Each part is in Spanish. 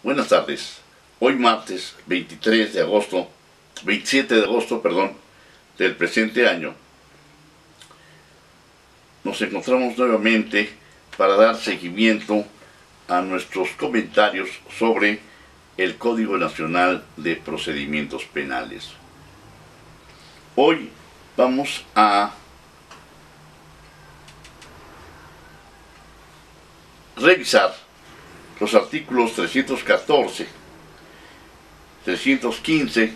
Buenas tardes. Hoy martes 27 de agosto, del presente año, nos encontramos nuevamente para dar seguimiento a nuestros comentarios sobre el Código Nacional de Procedimientos Penales. Hoy vamos a revisar los artículos 314, 315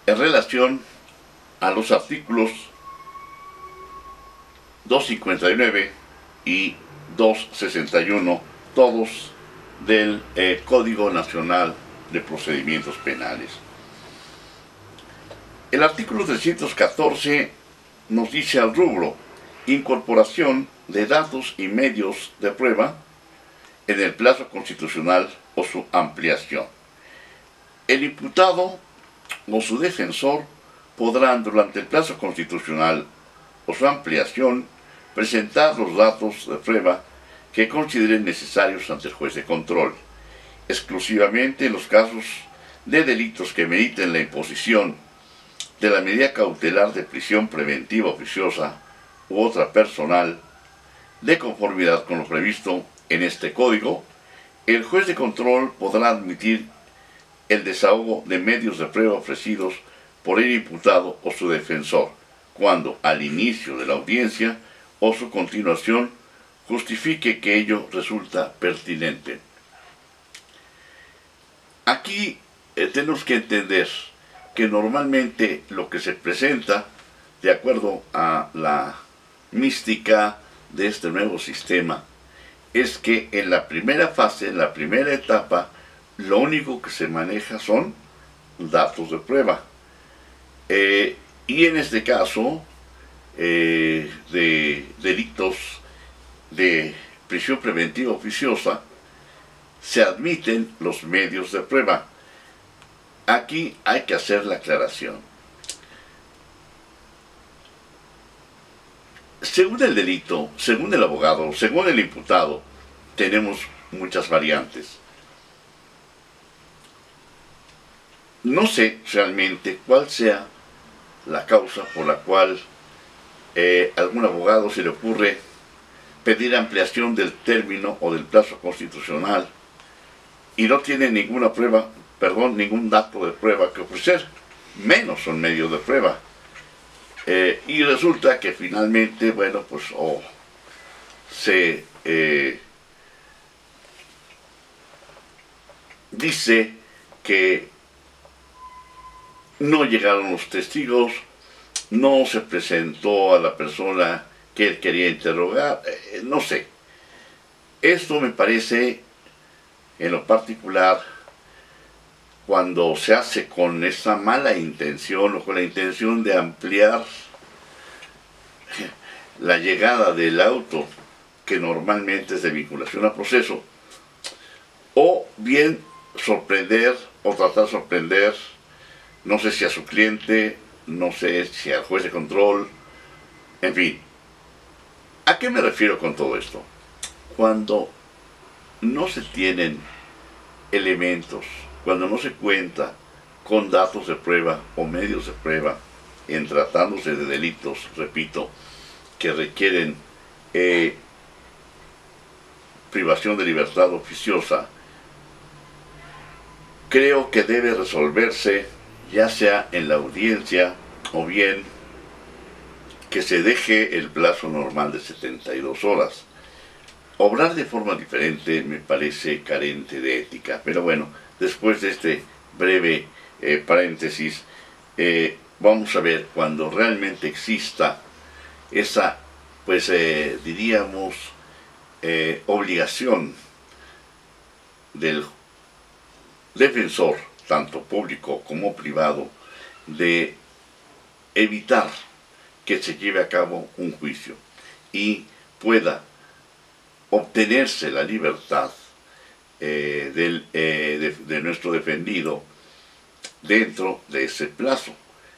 en relación a los artículos 259 y 261, todos del Código Nacional de Procedimientos Penales. El artículo 314 nos dice al rubro: incorporación de datos y medios de prueba en el plazo constitucional o su ampliación. El imputado o su defensor podrán, durante el plazo constitucional o su ampliación, presentar los datos de prueba que consideren necesarios ante el juez de control, exclusivamente en los casos de delitos que meriten la imposición de la medida cautelar de prisión preventiva oficiosa u otra personal, de conformidad con lo previsto en este código. El juez de control podrá admitir el desahogo de medios de prueba ofrecidos por el imputado o su defensor, cuando al inicio de la audiencia o su continuación justifique que ello resulta pertinente. Aquí tenemos que entender que normalmente lo que se presenta, de acuerdo a la mística de este nuevo sistema, es que en la primera fase, en la primera etapa, lo único que se maneja son datos de prueba. Y en este caso, de delitos de prisión preventiva oficiosa, se admiten los medios de prueba. Aquí hay que hacer la aclaración. Según el delito, según el abogado, según el imputado, tenemos muchas variantes. No sé realmente cuál sea la causa por la cual a algún abogado se le ocurre pedir ampliación del término o del plazo constitucional y no tiene ninguna prueba, ningún dato de prueba que ofrecer, menos un medio de prueba. Y resulta que finalmente, bueno, pues se dice que no llegaron los testigos, no se presentó a la persona que él quería interrogar, no sé. Esto me parece, en lo particular, cuando se hace con esa mala intención o con la intención de ampliar la llegada del auto, que normalmente es de vinculación a proceso, o bien sorprender o tratar de sorprender, no sé si a su cliente, no sé si al juez de control, en fin. ¿A qué me refiero con todo esto? Cuando no se tienen elementos, cuando no se cuenta con datos de prueba o medios de prueba en tratándose de delitos, repito, que requieren privación de libertad oficiosa, creo que debe resolverse ya sea en la audiencia o bien que se deje el plazo normal de 72 horas. Obrar de forma diferente me parece carente de ética, pero bueno, después de este breve paréntesis, vamos a ver cuando realmente exista esa, pues diríamos, obligación del defensor, tanto público como privado, de evitar que se lleve a cabo un juicio y pueda obtenerse la libertad de nuestro defendido dentro de ese plazo,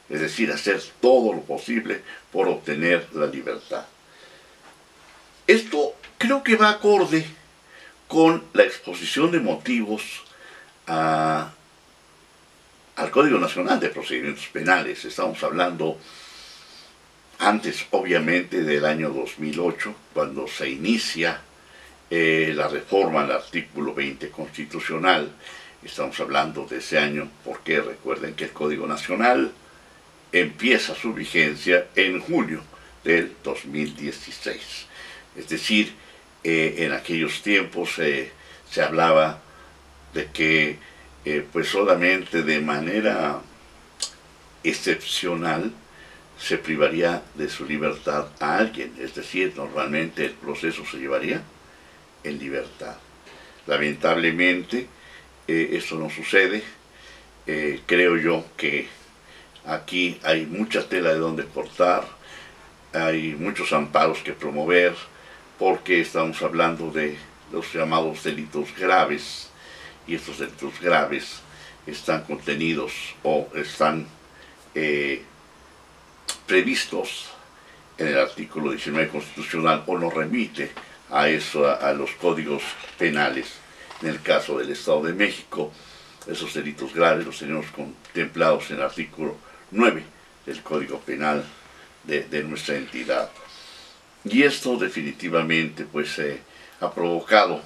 es decir, hacer todo lo posible por obtener la libertad. Esto creo que va acorde con la exposición de motivos al Código Nacional de Procedimientos Penales. Estamos hablando antes, obviamente, del año 2008, cuando se inicia la reforma al artículo 20 constitucional. Estamos hablando de ese año porque recuerden que el Código Nacional empieza su vigencia en julio del 2016. Es decir, en aquellos tiempos se hablaba de que pues solamente de manera excepcional se privaría de su libertad a alguien, es decir, normalmente el proceso se llevaría en libertad. Lamentablemente esto no sucede. Creo yo que aquí hay mucha tela de donde cortar, hay muchos amparos que promover, porque estamos hablando de los llamados delitos graves, y estos delitos graves están contenidos o están previstos en el artículo 19 constitucional, o nos remite a eso, a los códigos penales. En el caso del Estado de México, esos delitos graves los tenemos contemplados en el artículo 9 del Código Penal de nuestra entidad. Y esto definitivamente pues ha provocado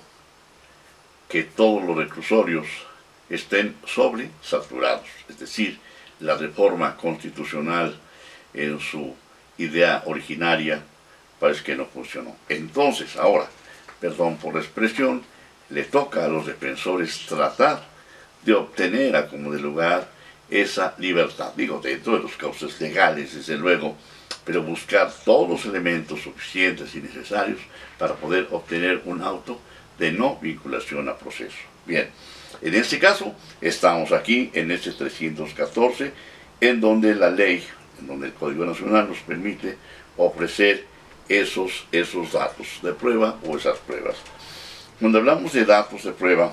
que todos los reclusorios estén sobresaturados, es decir, la reforma constitucional en su idea originaria parece que no funcionó. Entonces ahora, perdón por la expresión, le toca a los defensores tratar de obtener a como de lugar esa libertad, digo, dentro de los cauces legales, desde luego, pero buscar todos los elementos suficientes y necesarios para poder obtener un auto de no vinculación a proceso. Bien, en este caso estamos aquí en este 314, en donde la ley, en donde el Código Nacional nos permite ofrecer esos datos de prueba o esas pruebas. Cuando hablamos de datos de prueba,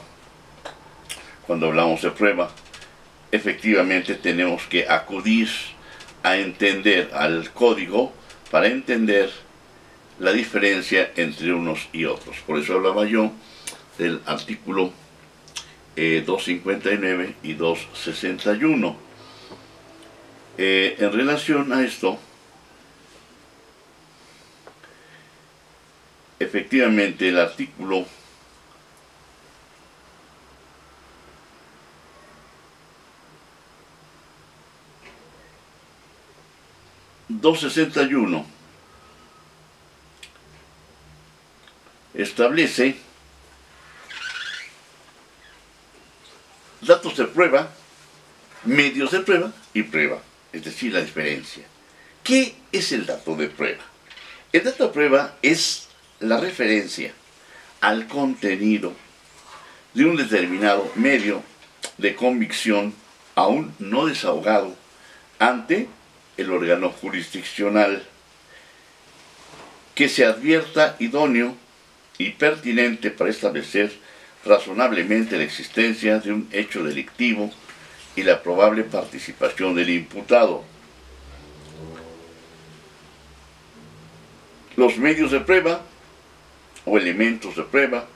efectivamente tenemos que acudir a entender al código para entender la diferencia entre unos y otros. Por eso hablaba yo del artículo 259 y 261. En relación a esto, efectivamente el artículo 261 establece datos de prueba, medios de prueba y prueba, es decir, la diferencia. ¿Qué es el dato de prueba? El dato de prueba es la referencia al contenido de un determinado medio de convicción aún no desahogado ante el órgano jurisdiccional, que se advierta idóneo y pertinente para establecer razonablemente la existencia de un hecho delictivo y la probable participación del imputado. Los medios de prueba o elementos de prueba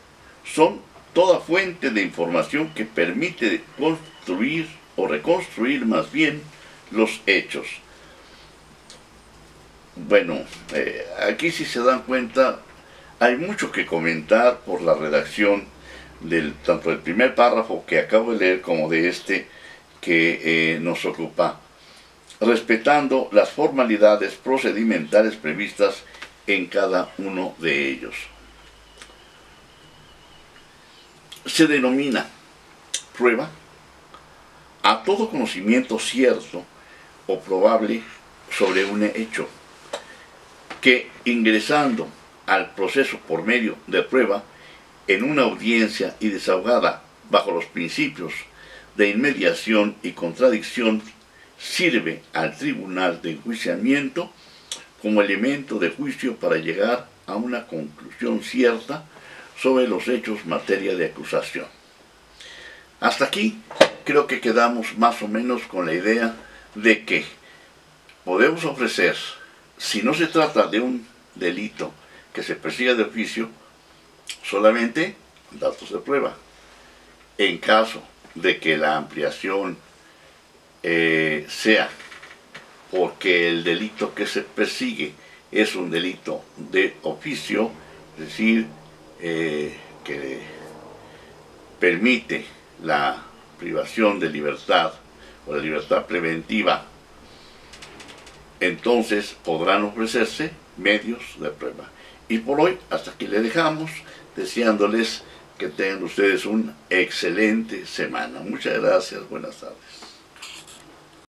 son toda fuente de información que permite construir o reconstruir más bien los hechos. Bueno, aquí si se dan cuenta hay mucho que comentar por la redacción tanto del primer párrafo que acabo de leer como de este que nos ocupa, respetando las formalidades procedimentales previstas en cada uno de ellos. Se denomina prueba a todo conocimiento cierto o probable sobre un hecho, que ingresando al proceso por medio de prueba en una audiencia y desahogada bajo los principios de inmediación y contradicción, sirve al tribunal de enjuiciamiento como elemento de juicio para llegar a una conclusión cierta sobre los hechos materia de acusación. Hasta aquí creo que quedamos más o menos con la idea de que podemos ofrecer, si no se trata de un delito que se persiga de oficio, solamente datos de prueba. En caso de que la ampliación sea porque el delito que se persigue es un delito de oficio, es decir, que permite la privación de libertad o la libertad preventiva, entonces podrán ofrecerse medios de prueba. Y por hoy, hasta aquí le dejamos, deseándoles que tengan ustedes una excelente semana. Muchas gracias, buenas tardes.